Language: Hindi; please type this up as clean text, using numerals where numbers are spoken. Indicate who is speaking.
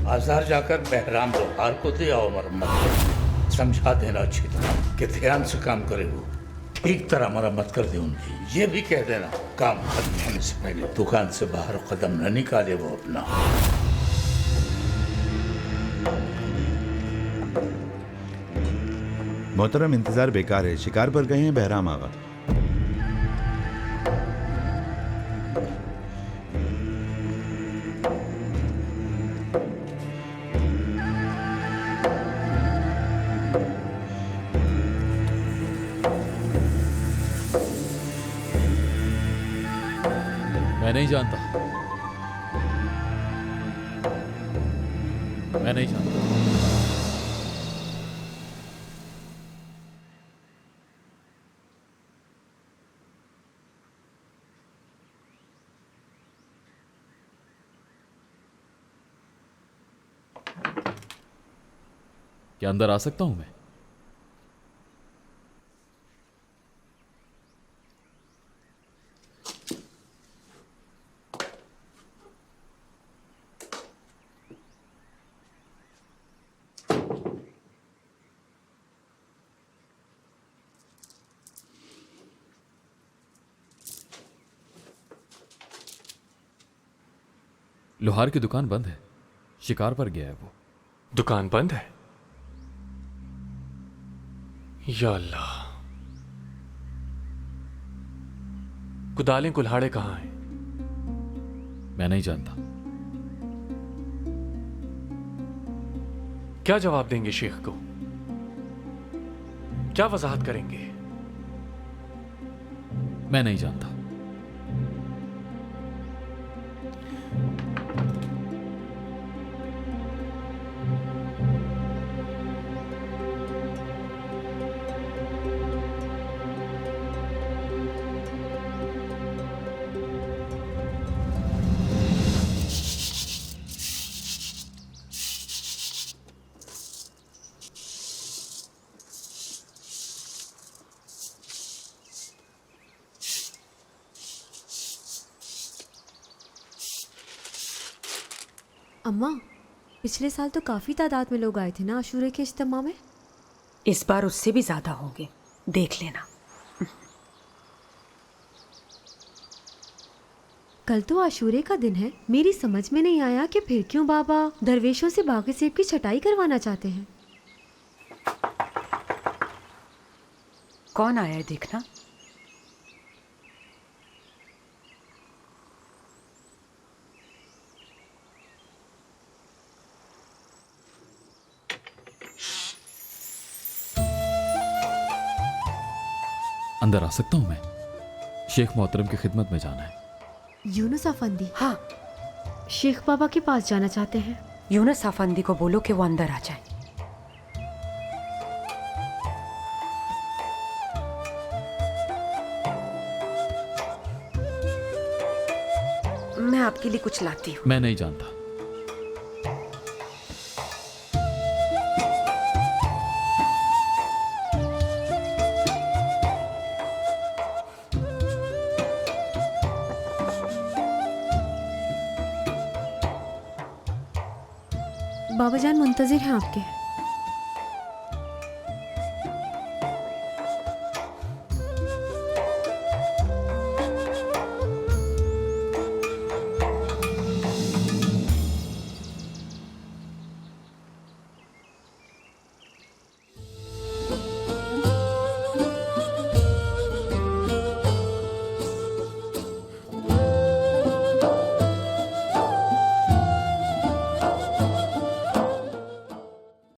Speaker 1: बाजार जाकर बहराम लोहार को दे आओ मरम्मत कर। समझा देना अच्छी तरह कि ध्यान से काम करे, वो ठीक तरह मरम्मत कर दे उनकी। ये भी कह देना काम खत्म होने से पहले दुकान से बाहर कदम न निकाले वो अपना।
Speaker 2: मोहतरम, इंतजार बेकार है, शिकार पर गए हैं बहराम आगा।
Speaker 3: मैं नहीं जानता, मैं नहीं जानता। क्या अंदर आ सकता हूं मैं? लोहार की दुकान बंद है, शिकार पर गया है वो।
Speaker 4: दुकान बंद है? या अल्लाह, कुदालें कुल्हाड़े कहां हैं?
Speaker 3: मैं नहीं जानता।
Speaker 4: क्या जवाब देंगे शेख को? क्या वजाहत करेंगे?
Speaker 3: मैं नहीं जानता।
Speaker 5: अम्मा, पिछले साल तो काफी तादाद में लोग आए थे ना आशूरे के इज्तिमा में।
Speaker 6: इस बार उससे भी ज्यादा होंगे, देख लेना।
Speaker 5: कल तो आशूरे का दिन है, मेरी समझ में नहीं आया कि फिर क्यों बाबा दरवेशों से बागी सेब की छटाई करवाना चाहते हैं।
Speaker 6: कौन आया है देखना।
Speaker 3: अंदर आ सकता हूं मैं? शेख मोहतरम की खिदमत में जाना है।
Speaker 5: यूनुस अफंदी
Speaker 6: हाँ,
Speaker 5: शेख बाबा के पास जाना चाहते हैं।
Speaker 6: यूनुस अफंदी को बोलो कि वो अंदर आ जाए। मैं आपके लिए कुछ लाती हूँ।
Speaker 3: मैं नहीं जानता।
Speaker 5: बाबा जान मुंतजिर हैं आपके।